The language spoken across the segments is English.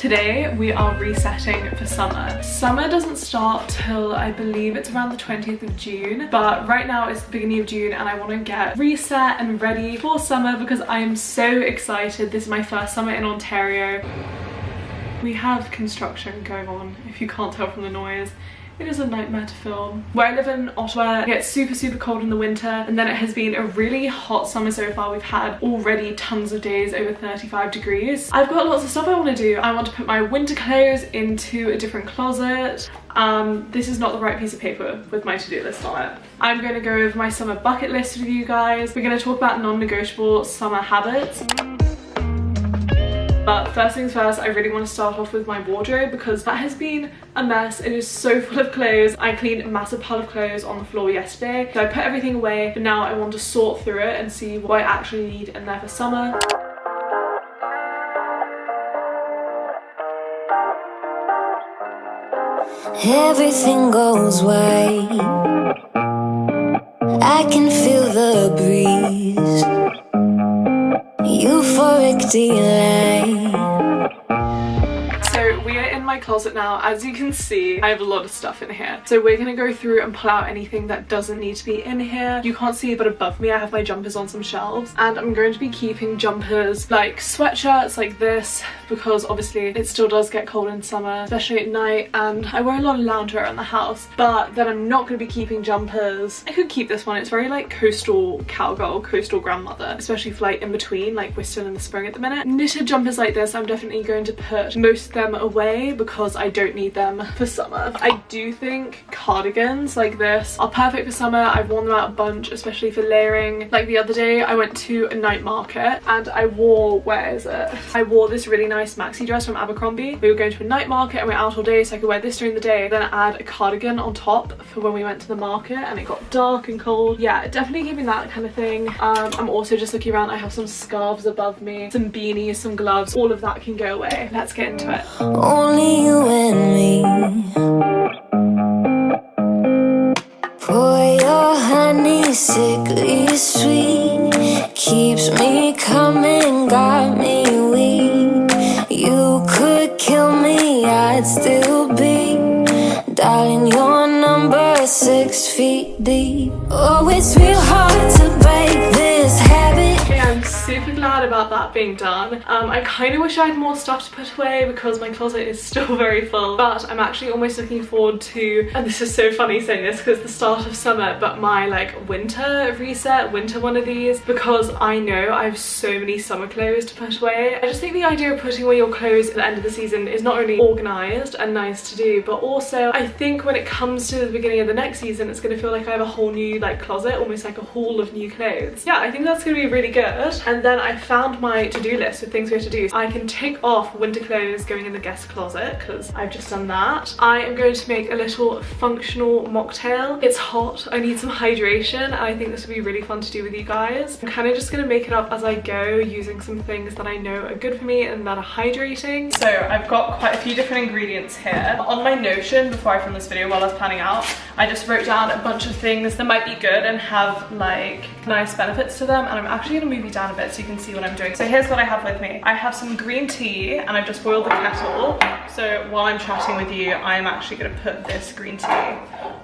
Today we are resetting for summer. Summer doesn't start till I believe it's around the 20th of June, but right now it's the beginning of June and I want to get reset and ready for summer because I am so excited. This is my first summer in Ontario. We have construction going on, if you can't tell from the noise. It is a nightmare to film. Where I live in Ottawa, it gets super cold in the winter, and then it has been a really hot summer so far. We've had already tons of days over 35 degrees. I've got lots of stuff I want to do. I want to put my winter clothes into a different closet. This is not the right piece of paper with my to-do list on it. I'm going to go over my summer bucket list with you guys. We're going to talk about non-negotiable summer habits. But first things first, I really want to start off with my wardrobe because that has been a mess. It is so full of clothes. I cleaned a massive pile of clothes on the floor yesterday, so I put everything away, but now I want to sort through it and see what I actually need in there for summer. Everything goes white. I can feel the breeze. Euphoric delight. So we are in my closet now. As you can see, I have a lot of stuff in here. So we're gonna go through and pull out anything that doesn't need to be in here. You can't see, but above me I have my jumpers on some shelves, and I'm going to be keeping jumpers like sweatshirts like this because obviously it still does get cold in summer, especially at night, and I wear a lot of loungewear around the house. But then I'm not going to be keeping jumpers. I could keep this one. It's very like coastal cowgirl, coastal grandmother, especially for like in between, like we're still in the spring at the minute. Knitted jumpers like this I'm definitely going to put most of them away because I don't need them for summer. I do think cardigans like this are perfect for summer. I've worn them out a bunch, especially for layering. Like the other day I went to a night market and I wore, where is it? I wore this really nice maxi dress from Abercrombie. We were going to a night market and we were out all day, so I could wear this during the day, then add a cardigan on top for when we went to the market and it got dark and cold. Yeah, definitely giving that kind of thing. I'm also just looking around. I have some scarves above me, some beanies, some gloves. All of that can go away. Let's get into it. Only you and me. Pour your honey, sickly sweet, keeps me coming, got me weak. You could kill me, I'd still be dialing your number 6 feet deep. Oh, it's real hard to break this habit. Okay, I'm super glad about that being done. I kind of wish I had more stuff to put away because my closet is still very full, but I'm actually almost looking forward to, and this is so funny saying this because it's the start of summer, but my like winter reset, winter one of these, because I know I have so many summer clothes to put away. I just think the idea of putting away your clothes at the end of the season is not only organised and nice to do, but also I think when it comes to the beginning of the next season, it's going to feel like I have a whole new like closet, almost like a haul of new clothes. Yeah, I think that's going to be really good. And then I found my to-do list with things we have to do. I can tick off winter clothes going in the guest closet because I've just done that. I am going to make a little functional mocktail. It's hot, I need some hydration, and I think this would be really fun to do with you guys. I'm kind of just going to make it up as I go using some things that I know are good for me and that are hydrating. So I've got quite a few different ingredients here. On my Notion, before I filmed this video while I was planning out, I just wrote down a bunch of things that might be good and have like nice benefits to them, and I'm actually going to move you down a bit so you can see what I'm doing. So here's what I have with me. I have some green tea and I've just boiled the kettle. So while I'm chatting with you, I'm actually going to put this green tea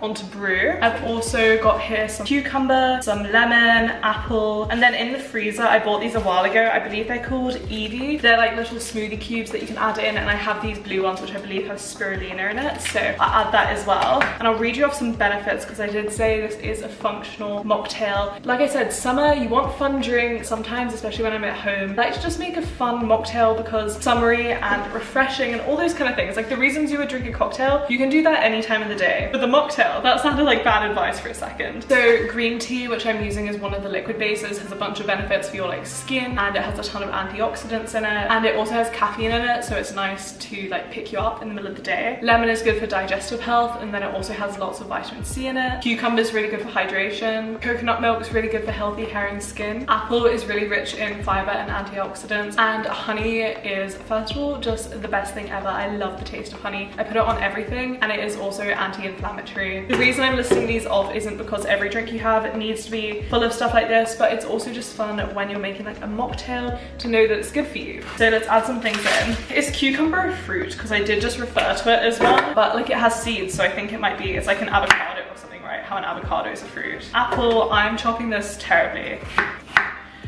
onto brew. I've also got here some cucumber, some lemon, apple, and then in the freezer I bought these a while ago. I believe they're called Edie. They're like little smoothie cubes that you can add in, and I have these blue ones which I believe have spirulina in it, so I'll add that as well. And I'll read you off some benefits because I did say this is a functional mocktail. Like I said, summer, you want fun drinks sometimes, especially when I'm at home. I like to just make a fun mocktail because summery and refreshing and all those kind of things. Like the reasons you would drink a cocktail, you can do that any time of the day. But the mocktail, that sounded like bad advice for a second. So green tea, which I'm using as one of the liquid bases, has a bunch of benefits for your like skin, and it has a ton of antioxidants in it, and it also has caffeine in it, so it's nice to like pick you up in the middle of the day. Lemon is good for digestive health, and then it also has lots of vitamin C in it. Cucumber is really good for hydration. Coconut milk is really good for healthy hair and skin. Apple is really rich in fiber and antioxidants, and honey is, first of all, just the best thing ever. I love the taste of honey. I put it on everything, and it is also anti-inflammatory. The reason I'm listing these off isn't because every drink you have needs to be full of stuff like this, but it's also just fun when you're making like a mocktail to know that it's good for you. So let's add some things in. Is cucumber a fruit? Because I did just refer to it as one, but like it has seeds, so I think it might be, it's like an avocado or something, right? How an avocado is a fruit. Apple, I'm chopping this terribly.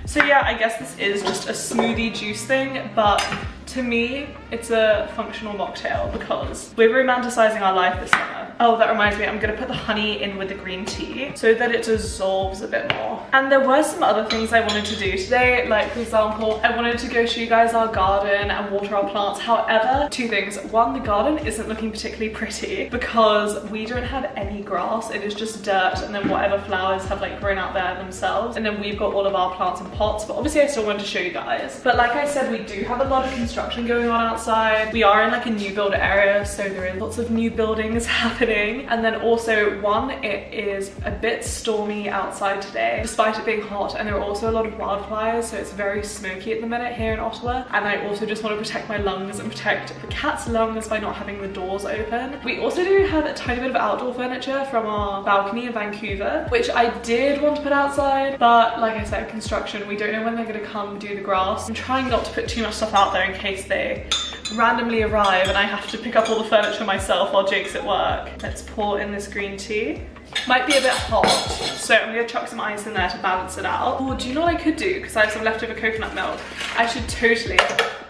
So yeah, I guess this is just a smoothie juice thing, but to me, it's a functional mocktail because we're romanticizing our life this summer. Oh, that reminds me, I'm gonna put the honey in with the green tea so that it dissolves a bit more. And there were some other things I wanted to do today, like for example, I wanted to go show you guys our garden and water our plants. However, two things. One, the garden isn't looking particularly pretty because we don't have any grass. It is just dirt and then whatever flowers have like grown out there themselves. And then we've got all of our plants in pots, but obviously I still wanted to show you guys. But like I said, we do have a lot of construction going on outside. We are in like a new build area, so there are lots of new buildings happening. And then also, one, it is a bit stormy outside today, despite it being hot, and there are also a lot of wildfires, so it's very smoky at the minute here in Ottawa. And I also just want to protect my lungs and protect the cat's lungs by not having the doors open. We also do have a tiny bit of outdoor furniture from our balcony in Vancouver, which I did want to put outside, but like I said, construction, we don't know when they're going to come do the grass. I'm trying not to put too much stuff out there in case they randomly arrive and I have to pick up all the furniture myself while Jake's at work. Let's pour in this green tea. Might be a bit hot, so I'm gonna chuck some ice in there to balance it out. Oh, do you know what I could do? Because I have some leftover coconut milk. I should totally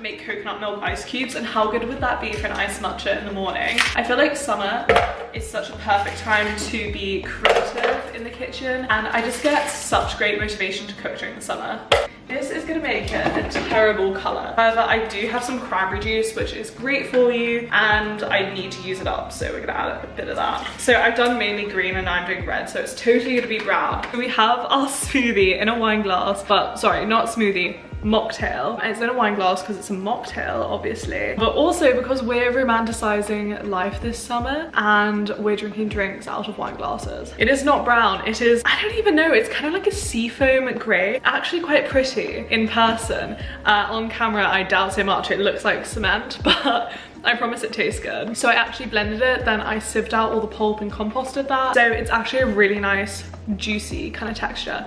make coconut milk ice cubes, and how good would that be for an iced matcha in the morning? I feel like summer is such a perfect time to be creative in the kitchen, and I just get such great motivation to cook during the summer. This is gonna make it a terrible color. However, I do have some cranberry juice, which is great for you, and I need to use it up, so we're gonna add a bit of that. So I've done mainly green and now I'm doing red, so it's totally gonna be brown. We have our smoothie in a wine glass, but sorry, not smoothie, mocktail. It's in a wine glass because it's a mocktail, obviously, but also because we're romanticizing life this summer and we're drinking drinks out of wine glasses. It is not brown, it is, I don't even know, it's kind of like a seafoam gray. Actually quite pretty in person. On camera I doubt so much, it looks like cement, but I promise it tastes good. So I actually blended it, then I sieved out all the pulp and composted that. So it's actually a really nice, juicy kind of texture.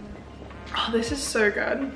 Oh, this is so good.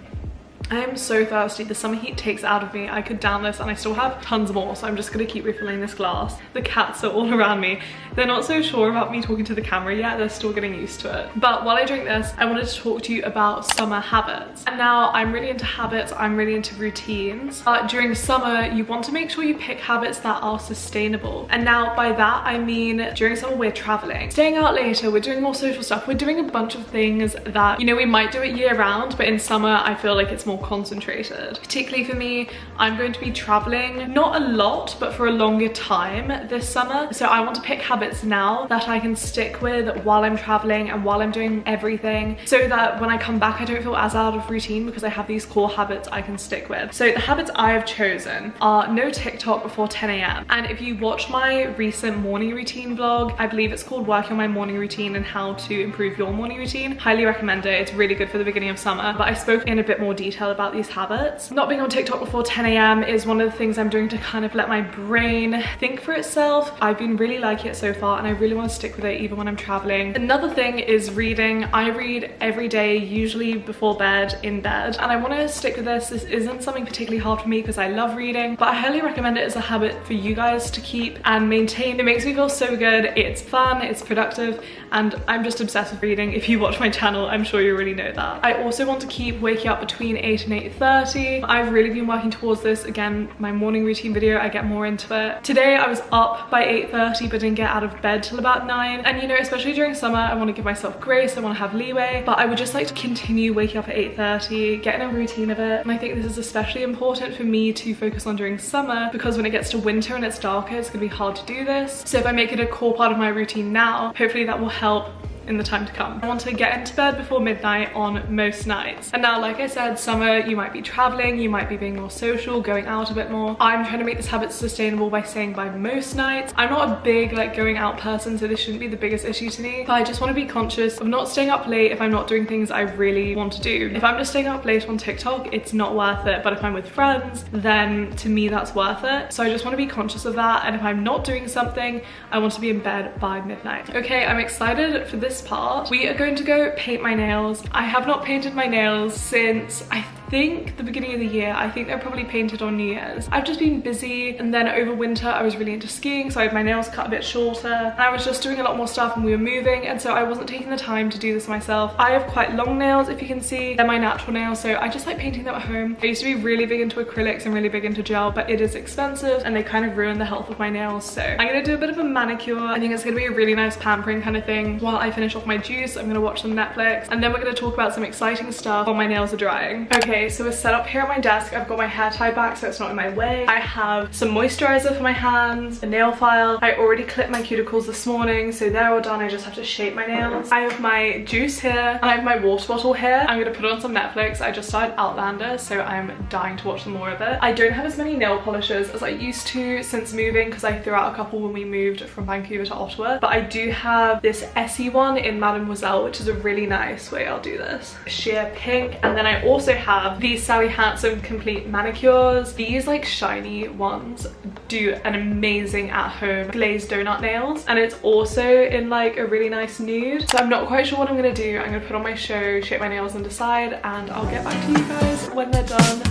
I am so thirsty. The summer heat takes it out of me. I could down this and I still have tons more, so I'm just gonna keep refilling this glass. The cats are all around me. They're not so sure about me talking to the camera yet. They're still getting used to it. But while I drink this, I wanted to talk to you about summer habits. And now I'm really into habits. I'm really into routines. During summer, you want to make sure you pick habits that are sustainable. And now by that, I mean during summer, we're traveling, staying out later, we're doing more social stuff. We're doing a bunch of things that, you know, we might do it year round, but in summer, I feel like it's more concentrated. Particularly for me, I'm going to be traveling, not a lot, but for a longer time this summer. So I want to pick habits now that I can stick with while I'm traveling and while I'm doing everything, so that when I come back, I don't feel as out of routine because I have these core habits I can stick with. So the habits I have chosen are no TikTok before 10 AM. And if you watch my recent morning routine vlog, I believe it's called Working on My Morning Routine and How to Improve Your Morning Routine. Highly recommend it. It's really good for the beginning of summer. But I spoke in a bit more detail about these habits. Not being on TikTok before 10 AM is one of the things I'm doing to kind of let my brain think for itself. I've been really liking it so far and I really want to stick with it even when I'm traveling. Another thing is reading. I read every day, usually before bed, in bed, and I want to stick with this. This isn't something particularly hard for me because I love reading, but I highly recommend it as a habit for you guys to keep and maintain. It makes me feel so good. It's fun, it's productive, and I'm just obsessed with reading. If you watch my channel, I'm sure you already know that. I also want to keep waking up between 8 and 8:30. I've really been working towards this. Again, my morning routine video, I get more into it. Today I was up by 8:30 but didn't get out of bed till about 9. And you know, especially during summer, I want to give myself grace, I want to have leeway, but I would just like to continue waking up at 8:30, get in a routine of it. And I think this is especially important for me to focus on during summer because when it gets to winter and it's darker, it's gonna be hard to do this. So if I make it a core part of my routine now, hopefully that will help in the time to come. I want to get into bed before midnight on most nights. And now, like I said, summer, you might be traveling, you might be being more social, going out a bit more. I'm trying to make this habit sustainable by saying by most nights. I'm not a big like going out person, so this shouldn't be the biggest issue to me, but I just want to be conscious of not staying up late if I'm not doing things I really want to do. If I'm just staying up late on TikTok, it's not worth it, but if I'm with friends, then to me that's worth it. So I just want to be conscious of that, and if I'm not doing something, I want to be in bed by midnight. Okay, I'm excited for this part. We are going to go paint my nails. I have not painted my nails since I think the beginning of the year. I think they're probably painted on New Year's. I've just been busy, and then over winter I was really into skiing, so I had my nails cut a bit shorter, and I was just doing a lot more stuff and we were moving, and so I wasn't taking the time to do this myself. I have quite long nails, if you can see. They're my natural nails, so I just like painting them at home. I used to be really big into acrylics and really big into gel, but it is expensive and they kind of ruin the health of my nails, so I'm gonna do a bit of a manicure. I think it's gonna be a really nice pampering kind of thing. While I finish off my juice, I'm gonna watch some Netflix, and then we're gonna talk about some exciting stuff while my nails are drying. Okay, so we're set up here at my desk. I've got my hair tied back so it's not in my way. I have some moisturizer for my hands, a nail file. I already clipped my cuticles this morning, so they're all done. I just have to shape my nails. I have my juice here, and I have my water bottle here. I'm gonna put on some Netflix. I just started Outlander, so I'm dying to watch some more of it. I don't have as many nail polishes as I used to since moving, because I threw out a couple when we moved from Vancouver to Ottawa, but I do have this Essie one in Mademoiselle, which is a really nice way. I'll do this sheer pink, and then I also have these Sally Hansen complete manicures. These like shiny ones do an amazing at home glazed donut nails, and it's also in like a really nice nude. So I'm not quite sure what I'm gonna do. I'm gonna put on my show, shape my nails and decide, and I'll get back to you guys when they're done.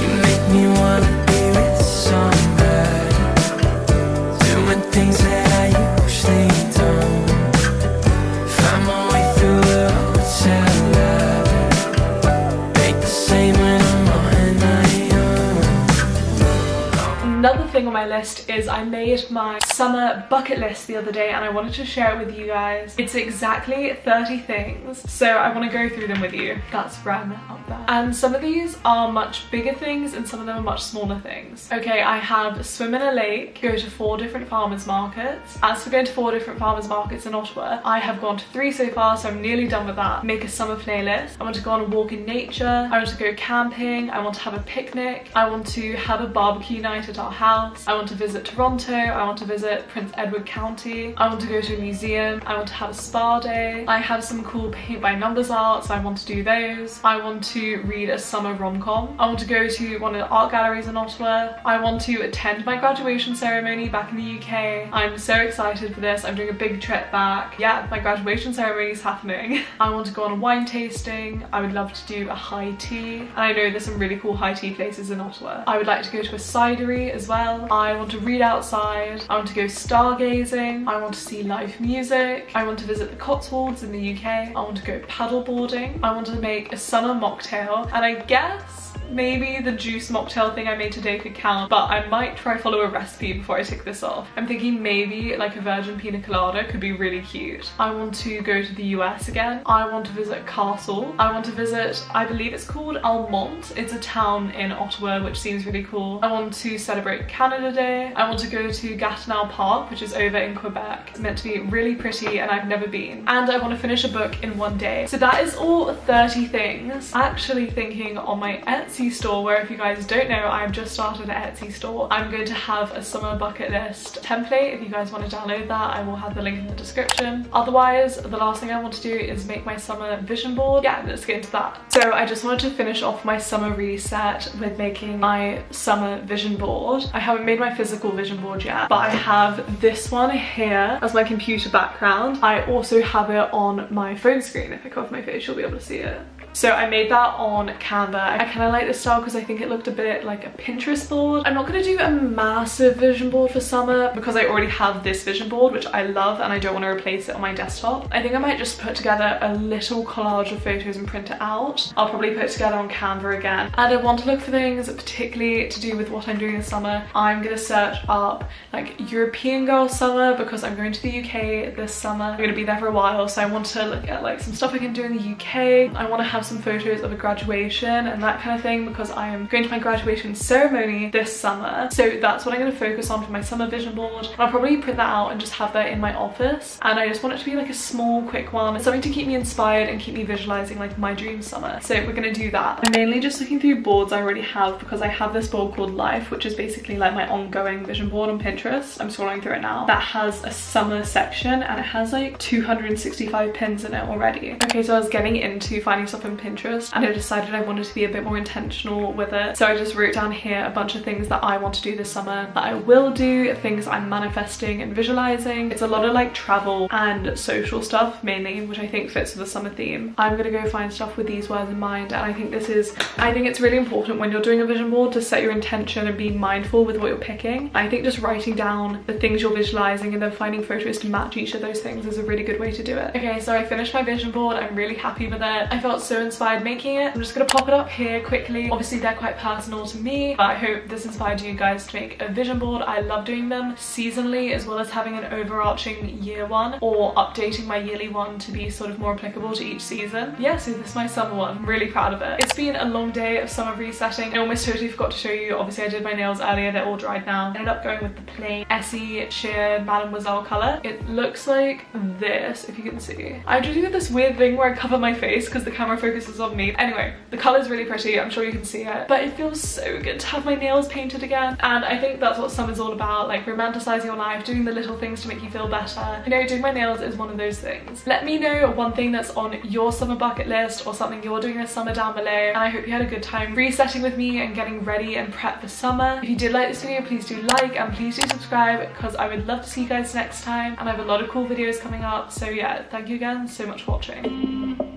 You make me wanna be with somebody, doing things that I usually don't. Find my way through the hotel lobby, make the same when I'm on my own. Another thing on my list is I made my summer bucket list the other day, and I wanted to share it with you guys. It's exactly 30 things, so I want to go through them with you. That's Ren up there. And some of these are much bigger things and some of them are much smaller things. Okay, I have swim in a lake, go to 4 different farmers markets. As for going to 4 different farmers markets in Ottawa, I have gone to 3 so far, so I'm nearly done with that. Make a summer playlist. I want to go on a walk in nature. I want to go camping. I want to have a picnic. I want to have a barbecue night at our house. I want to visit Toronto. I want to visit Prince Edward County. I want to go to a museum. I want to have a spa day. I have some cool paint by numbers art, so I want to do those. I want to read a summer rom-com. I want to go to one of the art galleries in Ottawa. I want to attend my graduation ceremony back in the UK. I'm so excited for this. I'm doing a big trip back. Yeah, my graduation ceremony is happening. I want to go on a wine tasting. I would love to do a high tea, and I know there's some really cool high tea places in Ottawa. I would like to go to a cidery as well. I want to read outside. I want to go stargazing. I want to see live music. I want to visit the Cotswolds in the UK. I want to go paddle boarding. I want to make a summer mocktail, and I guess maybe the juice mocktail thing I made today could count, but I might try follow a recipe before I tick this off. I'm thinking maybe like a virgin pina colada could be really cute. I want to go to the US again. I want to visit a castle. I want to visit, I believe it's called Almont. It's a town in Ottawa, which seems really cool. I want to celebrate Canada Day. I want to go to Gatineau Park, which is over in Quebec. It's meant to be really pretty and I've never been. And I want to finish a book in one day. So that is all 30 things. Actually thinking on my Etsy store, where if you guys don't know, I've just started an Etsy store. I'm going to have a summer bucket list template. If you guys want to download that, I will have the link in the description. Otherwise, the last thing I want to do is make my summer vision board. Yeah, let's get into that. So I just wanted to finish off my summer reset with making my summer vision board. I haven't made my physical vision board yet, but I have this one here as my computer background. I also have it on my phone screen. If I cover my face, you'll be able to see it. So I made that on Canva. I kind of like this style because I think it looked a bit like a Pinterest board. I'm not going to do a massive vision board for summer because I already have this vision board, which I love, and I don't want to replace it on my desktop. I think I might just put together a little collage of photos and print it out. I'll probably put it together on Canva again. And I want to look for things particularly to do with what I'm doing this summer. I'm going to search up like European girl summer because I'm going to the UK this summer. I'm going to be there for a while, so I want to look at like some stuff I can do in the UK. I want to have have some photos of a graduation and that kind of thing because I am going to my graduation ceremony this summer. So that's what I'm going to focus on for my summer vision board. And I'll probably print that out and just have that in my office. And I just want it to be like a small, quick one. Something to keep me inspired and keep me visualizing like my dream summer. So we're going to do that. I'm mainly just looking through boards I already have because I have this board called Life, which is basically like my ongoing vision board on Pinterest. I'm scrolling through it now. That has a summer section and it has like 265 pins in it already. Okay, so I was getting into finding stuff on Pinterest and I decided I wanted to be a bit more intentional with it. So I just wrote down here a bunch of things that I want to do this summer, that I will do, things I'm manifesting and visualizing. It's a lot of like travel and social stuff mainly, which I think fits with the summer theme. I'm gonna go find stuff with these words in mind, and I think it's really important when you're doing a vision board to set your intention and be mindful with what you're picking. I think just writing down the things you're visualizing and then finding photos to match each of those things is a really good way to do it. Okay, so I finished my vision board. I'm really happy with it. I felt so inspired making it. I'm just gonna pop it up here quickly. Obviously they're quite personal to me, but I hope this inspired you guys to make a vision board. I love doing them seasonally as well as having an overarching year one or updating my yearly one to be sort of more applicable to each season. Yeah, so this is my summer one. I'm really proud of it. It's been a long day of summer resetting. I almost totally forgot to show you. Obviously I did my nails earlier. They're all dried now. I ended up going with the plain Essie sheer Mademoiselle color. It looks like this, if you can see. I do this weird thing where I cover my face because the camera focuses on me. Anyway, the color is really pretty. I'm sure you can see it, but it feels so good to have my nails painted again. And I think that's what summer's all about, like romanticizing your life, doing the little things to make you feel better. You know, doing my nails is one of those things. Let me know one thing that's on your summer bucket list or something you're doing this summer down below. And I hope you had a good time resetting with me and getting ready and prepped for summer. If you did like this video, please do like and please do subscribe because I would love to see you guys next time. And I have a lot of cool videos coming up. So yeah, thank you again so much for watching.